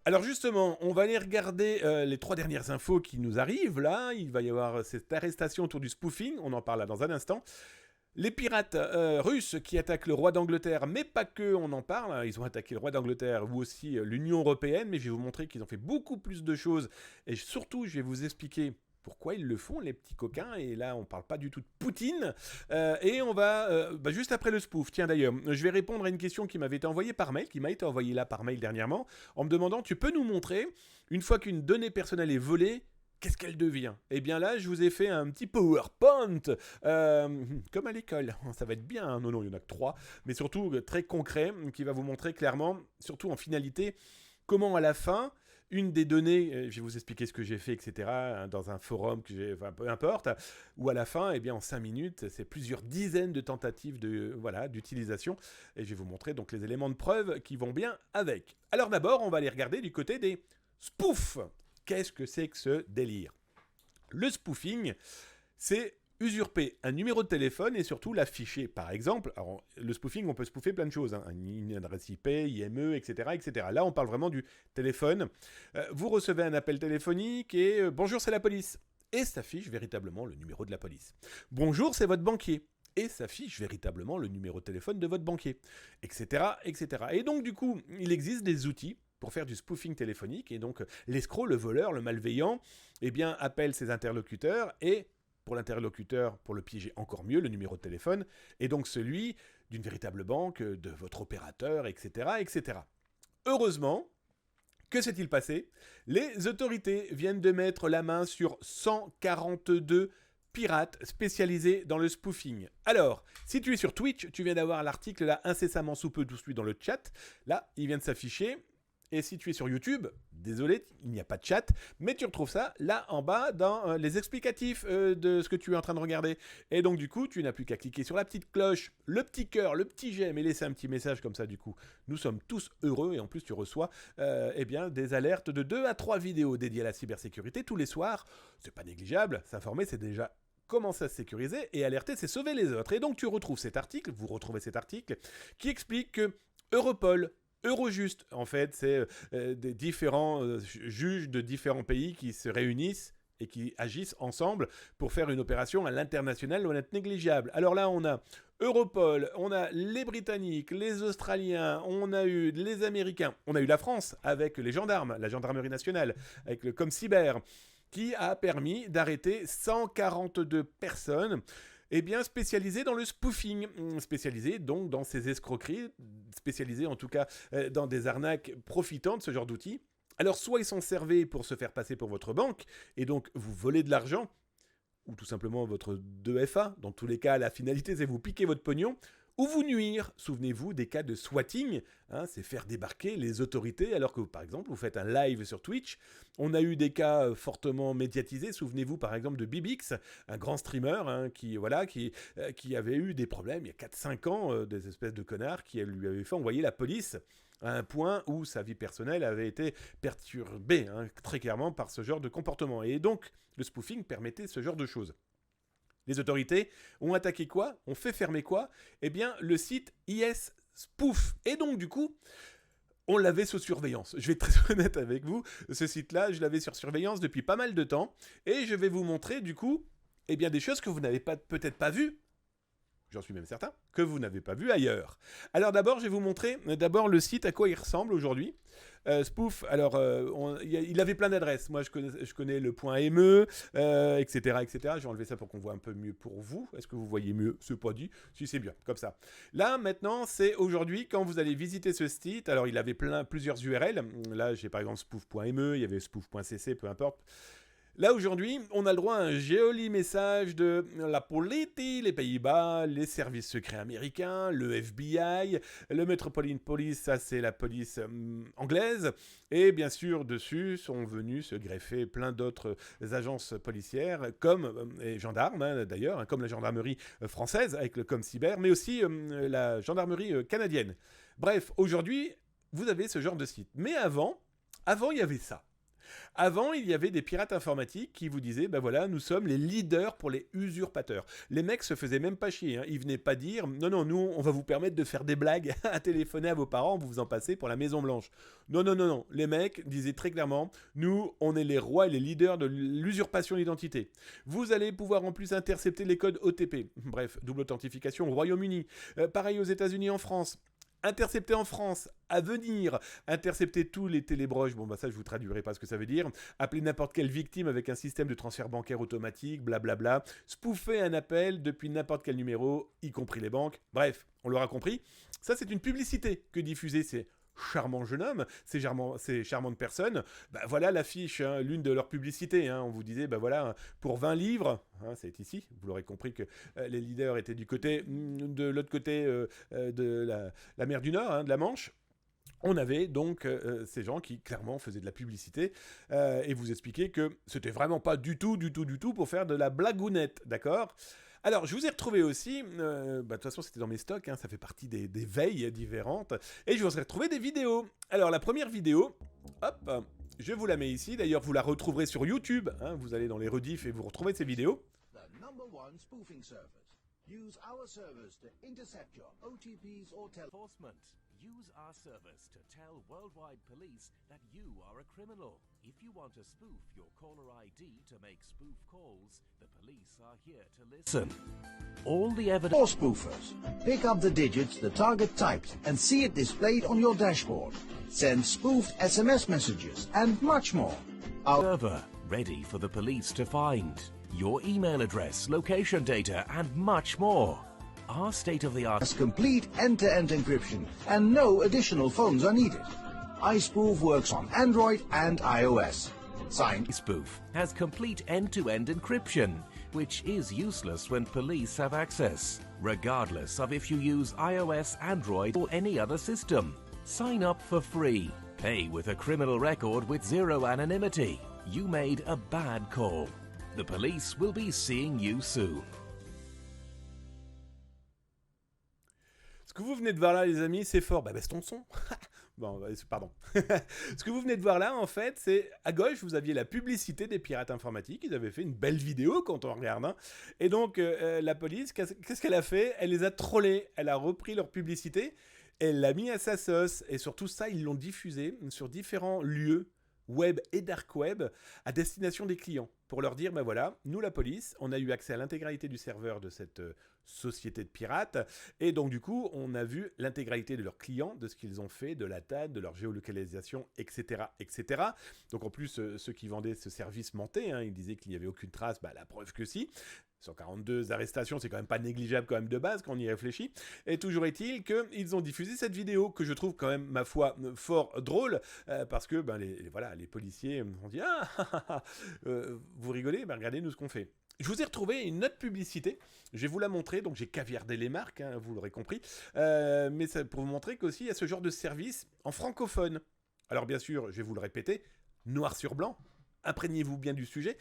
Alors justement, on va aller regarder les 3 dernières infos qui nous arrivent là. Il va y avoir cette arrestation autour du spoofing, on en parle là dans un instant. Les pirates russes qui attaquent le roi d'Angleterre, mais pas que, on en parle. Ils ont attaqué le roi d'Angleterre ou aussi l'Union Européenne, mais je vais vous montrer qu'ils ont fait beaucoup plus de choses. Et surtout, je vais vous expliquer pourquoi ils le font, les petits coquins. Et là, on parle pas du tout de Poutine. Et on va, juste après le spoof, tiens d'ailleurs, je vais répondre à une question qui m'avait été envoyée par mail, qui m'a été envoyée là par mail dernièrement, en me demandant, tu peux nous montrer, une fois qu'une donnée personnelle est volée, qu'est-ce qu'elle devient? Eh bien là, je vous ai fait un petit PowerPoint, comme à l'école. Ça va être bien, hein. Non, il y en a que 3, mais surtout très concret, qui va vous montrer clairement, surtout en finalité, comment à la fin, une des données, je vais vous expliquer ce que j'ai fait, etc., hein, dans un forum, enfin, peu importe, où à la fin, eh bien, en 5 minutes, c'est plusieurs dizaines de tentatives d'utilisation, et je vais vous montrer donc les éléments de preuve qui vont bien avec. Alors d'abord, on va aller regarder du côté des spoofs. Qu'est-ce que c'est que ce délire? Le spoofing, c'est usurper un numéro de téléphone et surtout l'afficher. Par exemple, alors, le spoofing, on peut spoofer plein de choses, hein, une adresse IP, IME, etc., etc. Là, on parle vraiment du téléphone. Vous recevez un appel téléphonique et bonjour, c'est la police. Et s'affiche véritablement le numéro de la police. Bonjour, c'est votre banquier. Et s'affiche véritablement le numéro de téléphone de votre banquier, etc., etc. Et donc, du coup, il existe des outils pour faire du spoofing téléphonique, et donc l'escroc, le voleur, le malveillant, eh bien, appelle ses interlocuteurs, et pour l'interlocuteur, pour le piéger encore mieux, le numéro de téléphone, et donc celui d'une véritable banque, de votre opérateur, etc., etc. Heureusement, que s'est-il passé? Les autorités viennent de mettre la main sur 142 pirates spécialisés dans le spoofing. Alors, si tu es sur Twitch, tu viens d'avoir l'article là incessamment sous peu, tout celui dans le chat. Là, il vient de s'afficher. Et si tu es sur YouTube, désolé, il n'y a pas de chat, mais tu retrouves ça là en bas dans les explicatifs de ce que tu es en train de regarder. Et donc du coup, tu n'as plus qu'à cliquer sur la petite cloche, le petit cœur, le petit j'aime et laisser un petit message comme ça du coup. Nous sommes tous heureux et en plus tu reçois des alertes de 2 à 3 vidéos dédiées à la cybersécurité tous les soirs. C'est pas négligeable, s'informer c'est déjà commencer à se sécuriser et alerter c'est sauver les autres. Et donc tu retrouves cet article, vous retrouvez cet article qui explique que Europol, Eurojust, en fait, c'est des différents juges de différents pays qui se réunissent et qui agissent ensemble pour faire une opération à l'international loin d'être négligeable. Alors là, on a Europol, on a les Britanniques, les Australiens, on a eu les Américains, on a eu la France avec les gendarmes, la gendarmerie nationale, avec le Comcyber, qui a permis d'arrêter 142 personnes spécialisé dans le spoofing, spécialisé donc dans ces escroqueries, spécialisé en tout cas dans des arnaques profitant de ce genre d'outils. Alors soit ils sont servis pour se faire passer pour votre banque, et donc vous volez de l'argent, ou tout simplement votre 2FA, dans tous les cas la finalité c'est vous piquer votre pognon, ou vous nuire. Souvenez-vous des cas de swatting, hein, c'est faire débarquer les autorités alors que par exemple vous faites un live sur Twitch. On a eu des cas fortement médiatisés, souvenez-vous par exemple de Bibix, un grand streamer hein, qui avait eu des problèmes il y a 4-5 ans, des espèces de connards qui lui avaient fait envoyer la police à un point où sa vie personnelle avait été perturbée hein, très clairement par ce genre de comportement. Et donc le spoofing permettait ce genre de choses. Les autorités ont attaqué quoi? Ont fait fermer quoi? Eh bien, le site IS Spoof. Et donc, du coup, on l'avait sous surveillance. Je vais être très honnête avec vous. Ce site-là, je l'avais sur surveillance depuis pas mal de temps. Et je vais vous montrer, du coup, des choses que vous n'avez peut-être pas vues. J'en suis même certain, que vous n'avez pas vu ailleurs. Alors d'abord, je vais vous montrer le site, à quoi il ressemble aujourd'hui. Spoof, alors il avait plein d'adresses. Moi, je connais le point .me, etc., etc. Je vais enlever ça pour qu'on voit un peu mieux pour vous. Est-ce que vous voyez mieux? C'est pas dit. Si, c'est bien, comme ça. Là, maintenant, c'est aujourd'hui, quand vous allez visiter ce site, alors il avait plusieurs URL. Là, j'ai par exemple spoof.me, il y avait spoof.cc, peu importe. Là, aujourd'hui, on a le droit à un joli message de la police, les Pays-Bas, les services secrets américains, le FBI, le Metropolitan Police, ça c'est la police anglaise. Et bien sûr, dessus sont venus se greffer plein d'autres agences policières, comme, et gendarmes hein, d'ailleurs, hein, comme la gendarmerie française avec le Comcyber, mais aussi la gendarmerie canadienne. Bref, aujourd'hui, vous avez ce genre de site. Mais avant, il y avait ça. Avant, il y avait des pirates informatiques qui vous disaient, ben voilà, nous sommes les leaders pour les usurpateurs. Les mecs se faisaient même pas chier, hein. Ils venaient pas dire, non, nous, on va vous permettre de faire des blagues à téléphoner à vos parents en vous faisant passer pour la Maison Blanche. Non. Les mecs disaient très clairement, nous, on est les rois et les leaders de l'usurpation d'identité. Vous allez pouvoir en plus intercepter les codes OTP. Bref, double authentification au Royaume-Uni. Pareil aux États-Unis, en France. Intercepter en France, à venir, intercepter tous les télébroches, bon bah ça je vous traduirai pas ce que ça veut dire, appeler n'importe quelle victime avec un système de transfert bancaire automatique, blablabla, spoofer un appel depuis n'importe quel numéro, y compris les banques, bref, on l'aura compris, ça c'est une publicité que diffuser ces charmants jeunes hommes, ces charmantes personnes, bah voilà l'affiche, hein, l'une de leurs publicités, hein, on vous disait, bah voilà, pour 20 livres, hein, c'est ici, vous l'aurez compris que les leaders étaient du côté, de l'autre côté de la mer du Nord, hein, de la Manche. On avait donc ces gens qui clairement faisaient de la publicité et vous expliquaient que c'était vraiment pas du tout pour faire de la blagounette, d'accord ? Alors, je vous ai retrouvé aussi, de toute façon c'était dans mes stocks, hein, ça fait partie des veilles différentes, et je vous ai retrouvé des vidéos. Alors, la première vidéo, hop, je vous la mets ici, d'ailleurs vous la retrouverez sur YouTube, hein, vous allez dans les rediffs et vous retrouvez ces vidéos. The number one spoofing service. Use our servers to intercept your OTPs or Enforcement. Use our service to tell worldwide police that you are a criminal. If you want to spoof your caller ID to make spoof calls, the police are here to listen. All the evidence... or spoofers. Pick up the digits the target typed and see it displayed on your dashboard. Send spoofed SMS messages and much more. Our server ready for the police to find. Your email address, location data, and much more. Our state-of-the-art has complete end-to-end encryption and no additional phones are needed. iSpoof works on Android and iOS. Signed, spoof has complete end-to-end encryption, which is useless when police have access, regardless of if you use iOS, Android, or any other system. Sign up for free. Pay with a criminal record with zero anonymity. You made a bad call. The police will be seeing you soon. Ce que vous venez de voir là, les amis, c'est fort. Bah, baisse ton son. Bon, pardon. Ce que vous venez de voir là, en fait, c'est à gauche, vous aviez la publicité des pirates informatiques. Ils avaient fait une belle vidéo quand on regarde. Hein. Et donc, la police, qu'est-ce qu'elle a fait ? Elle les a trollés. Elle a repris leur publicité. Elle l'a mis à sa sauce. Et surtout ça, ils l'ont diffusé sur différents lieux, web et dark web, à destination des clients. Pour leur dire, ben voilà, nous la police, on a eu accès à l'intégralité du serveur de cette société de pirates, et donc du coup, on a vu l'intégralité de leurs clients, de ce qu'ils ont fait, de la date, de leur géolocalisation, etc., etc. Donc en plus, ceux qui vendaient ce service mentaient, hein, ils disaient qu'il n'y avait aucune trace, bah, la preuve que si. 142 arrestations, c'est quand même pas négligeable quand même de base quand on y réfléchit. Et toujours est-il qu'ils ont diffusé cette vidéo que je trouve quand même, ma foi, fort drôle, parce que ben, les policiers ont dit « Ah, vous rigolez, ben, regardez nous ce qu'on fait ». Je vous ai retrouvé une autre publicité, je vais vous la montrer, donc j'ai caviardé les marques, hein, vous l'aurez compris, mais c'est pour vous montrer qu'aussi il y a ce genre de service en francophone. Alors bien sûr, je vais vous le répéter, noir sur blanc, imprégnez-vous bien du sujet.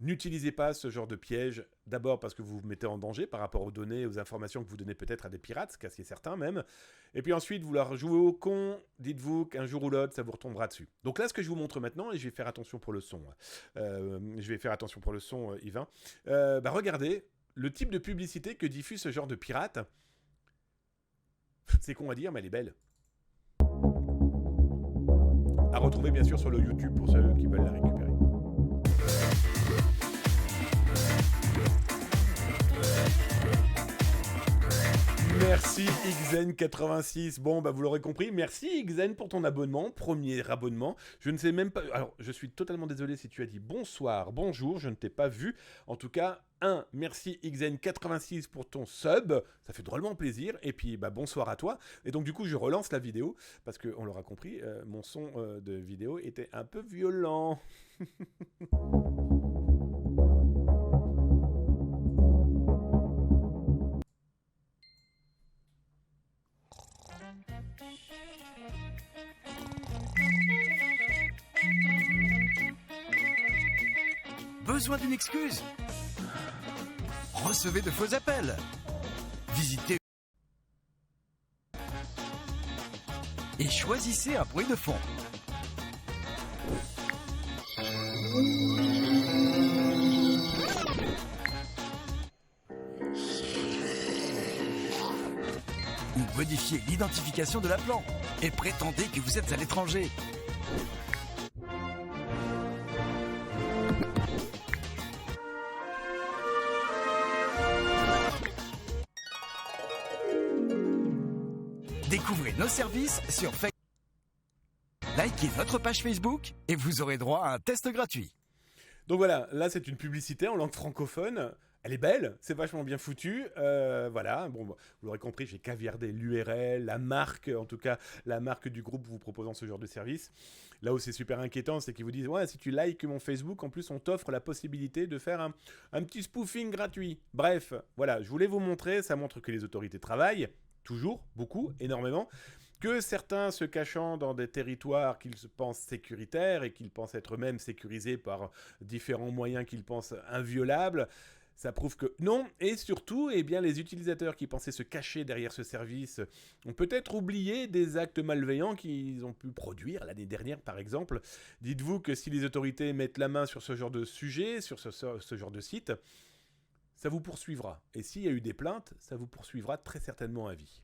N'utilisez pas ce genre de piège, d'abord parce que vous vous mettez en danger par rapport aux données, aux informations que vous donnez peut-être à des pirates, ce qui est certain même. Et puis ensuite, vouloir jouer au con, dites-vous qu'un jour ou l'autre, ça vous retombera dessus. Donc là, ce que je vous montre maintenant, et je vais faire attention pour le son, Yvain, regardez le type de publicité que diffuse ce genre de pirate. C'est con à dire, mais elle est belle. À retrouver bien sûr sur le YouTube pour ceux qui veulent la récupérer. Merci Xen86. Bon, bah vous l'aurez compris. Merci Xen pour ton abonnement, premier abonnement. Je ne sais même pas. Alors, je suis totalement désolé si tu as dit bonsoir, bonjour. Je ne t'ai pas vu. En tout cas, merci Xen86 pour ton sub. Ça fait drôlement plaisir. Et puis, bah bonsoir à toi. Et donc, du coup, je relance la vidéo parce que on l'aura compris, mon son de vidéo était un peu violent. Besoin d'une excuse? Recevez de faux appels. Visitez et choisissez un bruit de fond. modifier l'identification de l'appelant et prétendez que vous êtes à l'étranger. Découvrez nos services sur Facebook. Likez notre page Facebook et vous aurez droit à un test gratuit. Donc voilà, là c'est une publicité en langue francophone. Elle est belle, c'est vachement bien foutu. Voilà, bon, vous l'aurez compris, j'ai caviardé l'URL, la marque, en tout cas la marque du groupe vous proposant ce genre de service. Là où c'est super inquiétant, c'est qu'ils vous disent ouais, si tu likes mon Facebook, en plus on t'offre la possibilité de faire un petit spoofing gratuit. Bref, voilà, je voulais vous montrer, ça montre que les autorités travaillent, toujours, beaucoup, énormément. Que certains se cachant dans des territoires qu'ils pensent sécuritaires et qu'ils pensent être eux-mêmes sécurisés par différents moyens qu'ils pensent inviolables, ça prouve que non. Et surtout, eh bien, les utilisateurs qui pensaient se cacher derrière ce service ont peut-être oublié des actes malveillants qu'ils ont pu produire l'année dernière, par exemple. Dites-vous que si les autorités mettent la main sur ce genre de sujet, sur ce genre de site, ça vous poursuivra. Et s'il y a eu des plaintes, ça vous poursuivra très certainement à vie.